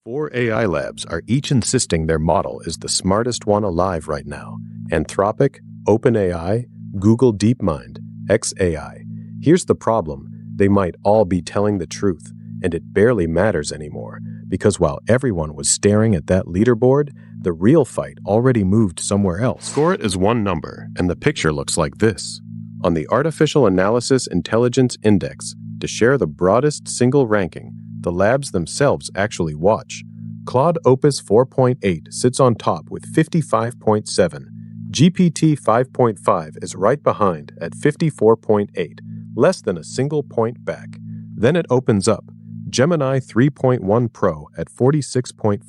Four AI labs are each insisting their model is the smartest one alive right now. Anthropic, OpenAI, Google DeepMind, xAI. Here's the problem. They might all be telling the truth, and it barely matters anymore, because while everyone was staring at that leaderboard, the real fight already moved somewhere else. Score it as one number, and the picture looks like this. On the Artificial Analysis Intelligence Index, to share the broadest single ranking, the labs themselves actually watch. Claude Opus 4.8 sits on top with 55.7. GPT 5.5 is right behind at 54.8, less than a single point back. Then it opens up. Gemini 3.1 Pro at 46.5.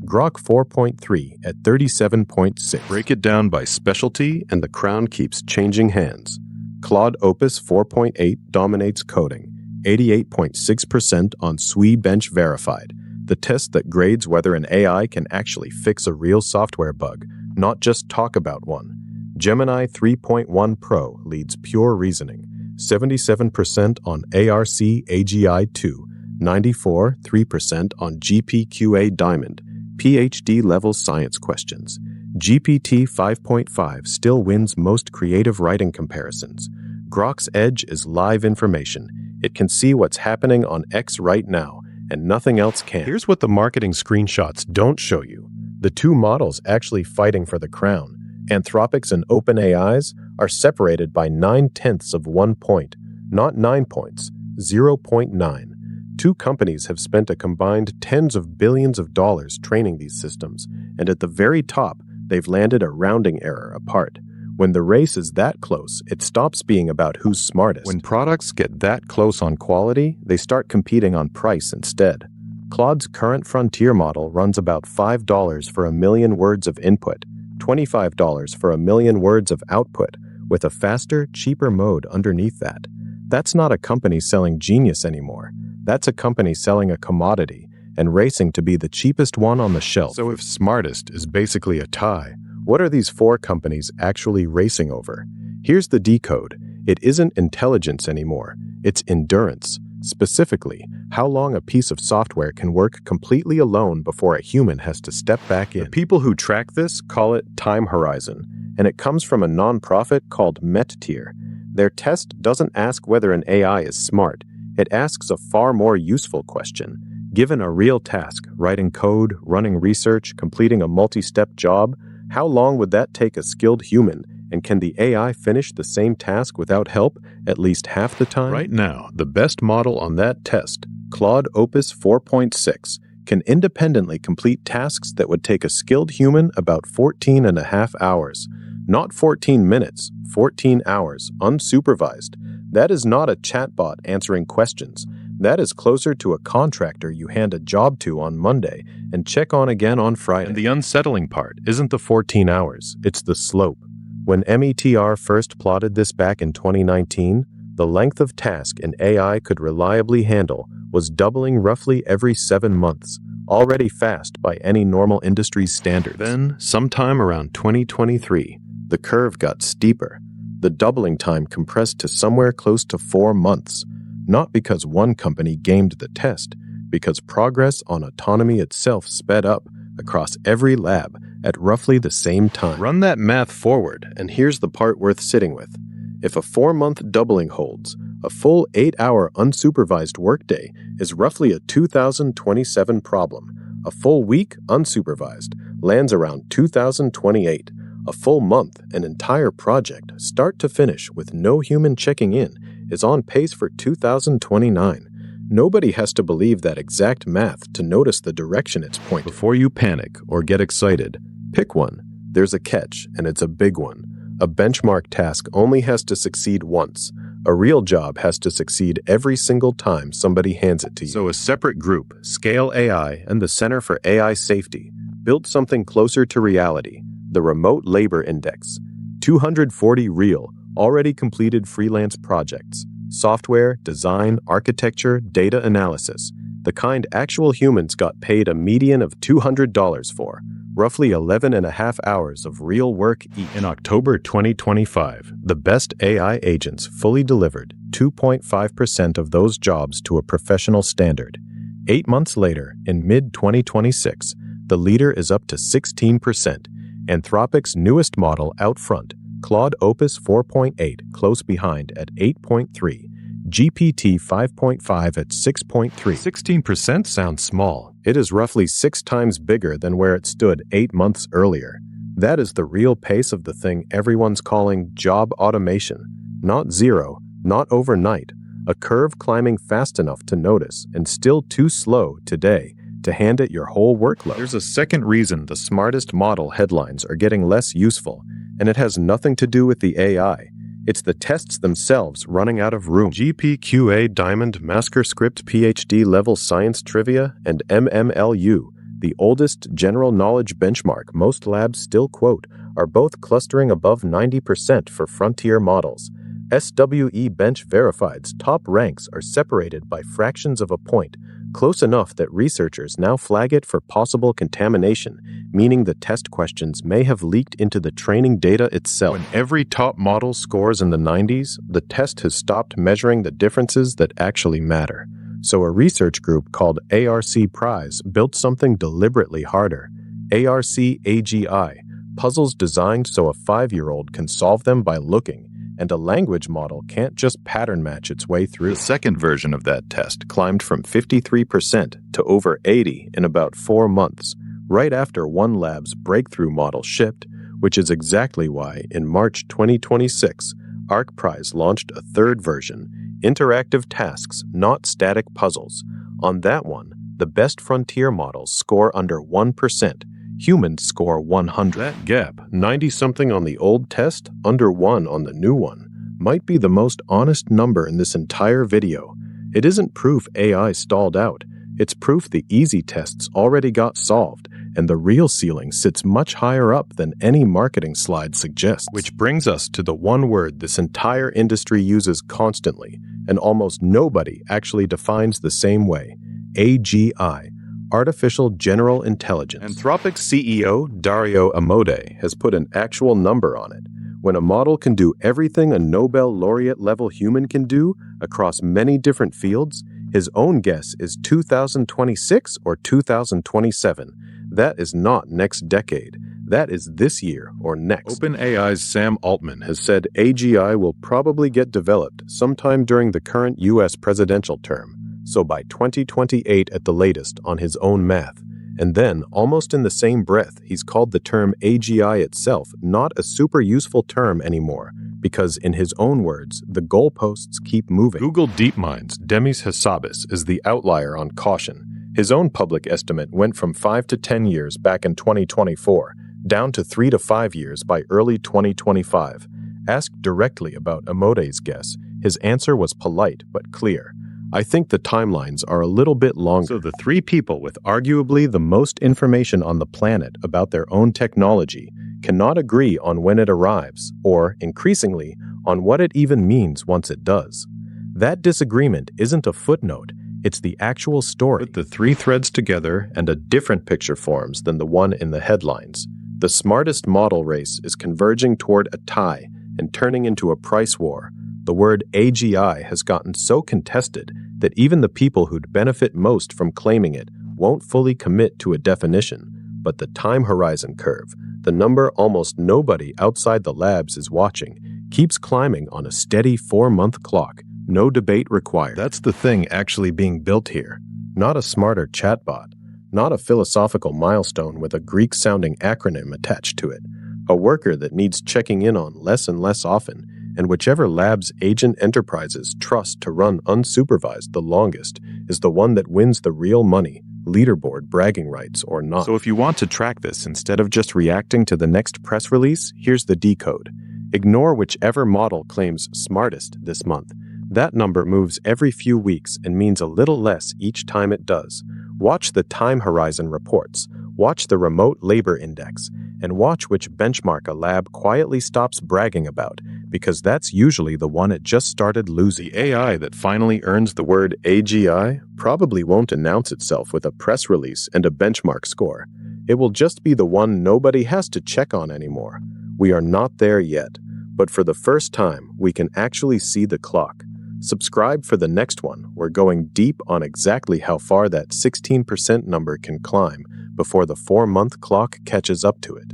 Grok 4.3 at 37.6. Break it down by specialty, and the crown keeps changing hands. Claude Opus 4.8 dominates coding. 88.6% on SWE Bench Verified, the test that grades whether an AI can actually fix a real software bug, not just talk about one. Gemini 3.1 Pro leads pure reasoning, 77% on ARC AGI 2, 94.3% on GPQA Diamond, PhD-level science questions. GPT 5.5 still wins most creative writing comparisons. Grok's edge is live information. It can see what's happening on X right now, and nothing else can. Here's what the marketing screenshots don't show you. The two models actually fighting for the crown, Anthropic's and OpenAI's, are separated by 9/10 of 1 point, not 9 points, 0.9. Two companies have spent a combined tens of billions of dollars training these systems, and at the very top, they've landed a rounding error apart. When the race is that close, it stops being about who's smartest. When products get that close on quality, they start competing on price instead. Claude's current frontier model runs about $5 for a million words of input, $25 for a million words of output, with a faster, cheaper mode underneath that. That's not a company selling genius anymore. That's a company selling a commodity and racing to be the cheapest one on the shelf. So if smartest is basically a tie, what are these four companies actually racing over? Here's the decode. It isn't intelligence anymore. It's endurance. Specifically, how long a piece of software can work completely alone before a human has to step back in. The people who track this call it time horizon, and it comes from a nonprofit called METR. Their test doesn't ask whether an AI is smart. It asks a far more useful question. Given a real task, writing code, running research, completing a multi-step job, how long would that take a skilled human, and can the AI finish the same task without help at least half the time? Right now, the best model on that test, Claude Opus 4.6, can independently complete tasks that would take a skilled human about 14 and a half hours. Not 14 minutes, 14 hours, unsupervised. That is not a chatbot answering questions. That is closer to a contractor you hand a job to on Monday and check on again on Friday. And the unsettling part isn't the 14 hours, it's the slope. When METR first plotted this back in 2019, the length of task an AI could reliably handle was doubling roughly every 7 months, already fast by any normal industry's standards. Then, sometime around 2023, the curve got steeper. The doubling time compressed to somewhere close to 4 months. Not because one company gamed the test, because progress on autonomy itself sped up across every lab at roughly the same time. Run that math forward, and here's the part worth sitting with. If a 4-month doubling holds, a full 8-hour unsupervised workday is roughly a 2027 problem. A full week, unsupervised, lands around 2028. A full month, an entire project, start to finish with no human checking in, is on pace for 2029. Nobody has to believe that exact math to notice the direction it's pointing. Before you panic or get excited, pick one. There's a catch, and it's a big one. A benchmark task only has to succeed once. A real job has to succeed every single time somebody hands it to you. So a separate group, Scale AI and the Center for AI Safety, built something closer to reality, the Remote Labor Index. 240 real, already completed freelance projects, software, design, architecture, data analysis, the kind actual humans got paid a median of $200 for, roughly 11 and a half hours of real work each. In October 2025, the best AI agents fully delivered 2.5% of those jobs to a professional standard. 8 months later, in mid-2026, the leader is up to 16%. Anthropic's newest model out front, Claude Opus 4.8, close behind at 8.3. GPT 5.5 at 6.3. 16% sounds small. It is roughly 6 times bigger than where it stood 8 months earlier. That is the real pace of the thing everyone's calling job automation. Not zero, not overnight. A curve climbing fast enough to notice and still too slow today to hand it your whole workload. There's a second reason the smartest model headlines are getting less useful, and it has nothing to do with the AI. It's the tests themselves running out of room. GPQA Diamond Master Script PhD level science trivia and MMLU, the oldest general knowledge benchmark most labs still quote, are both clustering above 90% for frontier models. SWE Bench Verified's top ranks are separated by fractions of a point, close enough that researchers now flag it for possible contamination, meaning the test questions may have leaked into the training data itself. When every top model scores in the 90s, the test has stopped measuring the differences that actually matter. So a research group called ARC Prize built something deliberately harder. ARC AGI, puzzles designed so a 5-year-old can solve them by looking, and a language model can't just pattern match its way through. The second version of that test climbed from 53% to over 80% in about 4 months, right after one lab's breakthrough model shipped, which is exactly why, in March 2026, ArcPrize launched a third version, Interactive Tasks, Not Static Puzzles. On that one, the best frontier models score under 1%. Humans score 100. That gap, 90-something on the old test, under 1 on the new one, might be the most honest number in this entire video. It isn't proof AI stalled out. It's proof the easy tests already got solved, and the real ceiling sits much higher up than any marketing slide suggests. Which brings us to the one word this entire industry uses constantly, and almost nobody actually defines the same way: AGI. Artificial General Intelligence. Anthropic's CEO, Dario Amodei, has put an actual number on it. When a model can do everything a Nobel laureate-level human can do across many different fields, his own guess is 2026 or 2027. That is not next decade. That is this year or next. OpenAI's Sam Altman has said AGI will probably get developed sometime during the current U.S. presidential term, so by 2028 at the latest on his own math. And then, almost in the same breath, he's called the term AGI itself not a super useful term anymore, because in his own words, the goalposts keep moving. Google DeepMind's Demis Hassabis is the outlier on caution. His own public estimate went from 5 to 10 years back in 2024, down to 3 to 5 years by early 2025. Asked directly about Amodei's guess, his answer was polite but clear. I think the timelines are a little bit longer. So the 3 people with arguably the most information on the planet about their own technology cannot agree on when it arrives, or, increasingly, on what it even means once it does. That disagreement isn't a footnote, it's the actual story. Put the 3 threads together and a different picture forms than the one in the headlines. The smartest model race is converging toward a tie and turning into a price war. The word AGI has gotten so contested that even the people who'd benefit most from claiming it won't fully commit to a definition. But the time horizon curve, the number almost nobody outside the labs is watching, keeps climbing on a steady 4-month clock. No debate required. That's the thing actually being built here. Not a smarter chatbot. Not a philosophical milestone with a Greek-sounding acronym attached to it. A worker that needs checking in on less and less often, and whichever lab's agent enterprises trust to run unsupervised the longest is the one that wins the real money, leaderboard bragging rights or not. So if you want to track this instead of just reacting to the next press release, here's the decode. Ignore whichever model claims smartest this month. That number moves every few weeks and means a little less each time it does. Watch the time horizon reports, watch the remote labor index, and watch which benchmark a lab quietly stops bragging about, because that's usually the one it just started losing. The AI that finally earns the word AGI probably won't announce itself with a press release and a benchmark score. It will just be the one nobody has to check on anymore. We are not there yet, but for the first time, we can actually see the clock. Subscribe for the next one. We're going deep on exactly how far that 16% number can climb before the 4-month clock catches up to it.